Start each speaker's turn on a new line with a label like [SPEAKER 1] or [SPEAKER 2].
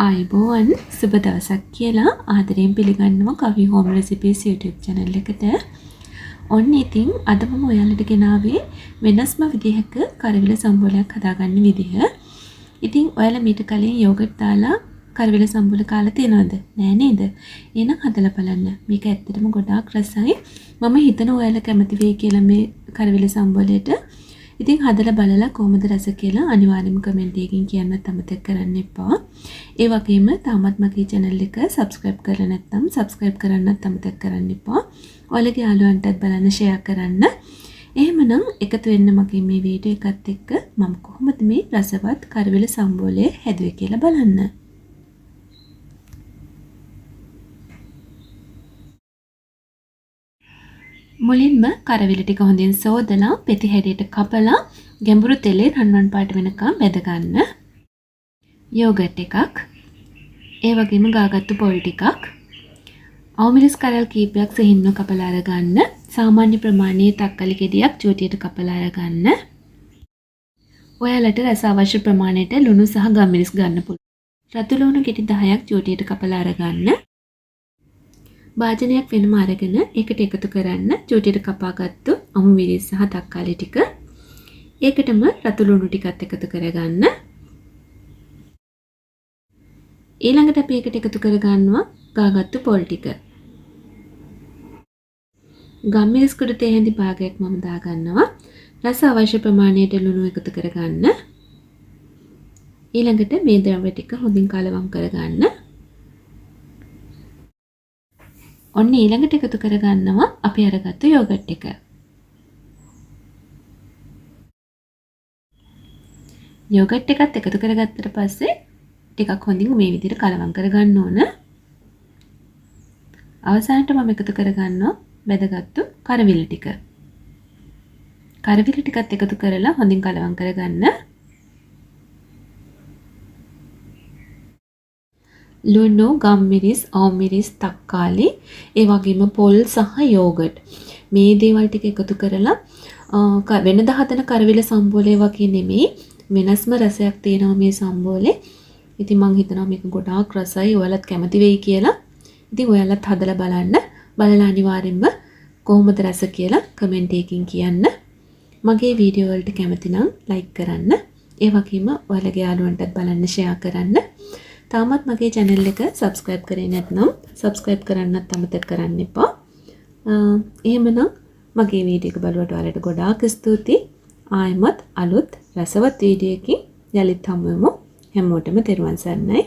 [SPEAKER 1] ආයිබෝවන් සුබ දවසක් කියලා ආදරයෙන් පිළිගන්නවා කවි හෝම් රෙසිපීස් YouTube channel එකට. ඔන්න ඉතින් අද මම ඔයාලට ගෙනාවේ වෙනස්ම විදිහක කරවිල සම්බෝලයක් හදාගන්න විදිහ. ඉතින් ඔයාලා මීට කලින් යෝගට් දාලා කරවිල සම්බෝල කාලා තියෙනවද? නෑ නේද? එහෙනම් හදලා බලන්න. මේක ඇත්තටම ගොඩාක් රසයි. මම හිතනවා ඔයාලා කැමති වෙයි කියලා මේ කරවිල සම්බෝලයට. ඉතින් හදලා බලලා කොහොමද රස කියලා අනිවාර්යයෙන්ම කමෙන්ට් එකකින් කියන්නත් අමතක කරන්න එපා. ඒ වගේම තාමත් මගේ channel එක subscribe කරලා නැත්නම් subscribe කරන්නත් අමතක කරන්න එපා. ඔයාලගේ යාළුවන්ටත් බලන්න share කරන්න. එහෙමනම් එකතු වෙන්න මගේ මේ වීඩියෝ එකත් එක්ක මම කොහොමද මේ රසවත් කරවිල සම්බෝලය හැදුවේ කියලා බලන්න. මුලින්ම කරවිල ටික හොඳින් සෝදලා පෙති හැඩයට කපලා ගැඹුරු තෙලේ රන්වන් පාට වෙනකම් බැද ගන්න. යෝගට් එකක්, ඒ වගේම ගාගත්තු පොල් ටිකක්, අවමිරිස් කරල් කීපයක් සෙහින්ව කපලා අරගන්න. සාමාන්‍ය ප්‍රමාණයේ තක්කලි ගෙඩියක් චූටියට කපලා අරගන්න. ඔයාලට රස අවශ්‍ය ප්‍රමාණයට ලුණු සහ ගම්මිරිස් ගන්න පුළුවන්. රතු ලුණු ගෙඩි 10ක් චූටියට කපලා අරගන්න. භාජනයක් වෙනම අරගෙන ඒකට එකතු කරන්න චූටියට කපාගත්තු අමු මිරිස් සහ තක්කාලි ටික. ඒකටම රතු ලුණු ටිකත් එකතු කරගන්න. ඊළඟට අපි ඒකට එකතු කරගන්නවා ගාගත්තු පොල් ටික. ගම්මිරිස් කුඩු තේ හැඳි භාගයක් මම දාගන්නවා. රස අවශ්‍ය ප්‍රමාණයට ලුණු එකතු කරගන්න. ඊළඟට මේ ද්‍රව්‍ය ටික හොඳින් කලවම් කරගන්න. ඔන්න ඊළඟට එකතු කරගන්නවා අපි අරගත්තු යෝගට් එක. යෝගට් එකත් එකතු කරගත්තට පස්සේ ටිකක් හොඳින් මේ විදිහට කලවම් කරගන්න ඕන. අවසානට මම එකතු කරගන්නවා බෙදගත්තු කරවිල ටික. කරවිල ටිකත් එකතු කරලා හොඳින් කලවම් කරගන්න. ලුණු, ගම්මිරිස්, අවමිරිස්, තක්කාලි, ඒ වගේම පොල් සහ යෝගට්. මේ දේවල් ටික එකතු කරලා වෙනදා හදන කරවිල සම්බෝලේ වගේ නෙමෙයි වෙනස්ම රසයක් තියෙනවා මේ සම්බෝලේ. ඉතින් මම හිතනවා මේක ගොඩාක් රසයි. ඔයාලත් කැමති වෙයි කියලා. ඉතින් ඔයාලත් හදලා බලන්න. බලලා අනිවාර්යෙන්ම කොහොමද රස කියලා කමෙන්ට් එකකින් කියන්න. මගේ වීඩියෝ වලට කැමති නම් ලයික් කරන්න. ඒ වගේම ඔයාලගේ යාළුවන්ටත් බලන්න share කරන්න. තාමත් මගේ channel එක subscribe කරේ නැත්නම් subscribe කරන්නත් අමතක කරන්න එපා. එහෙමනම් මගේ වීඩියෝ එක බලුවට ඔයාලට ගොඩාක් ස්තුතියි. ආයෙමත් අලුත් රසවත් වීඩියෝ එකකින් යලිත් හමු වෙමු. හැමෝටම තෙරුවන් සරණයි.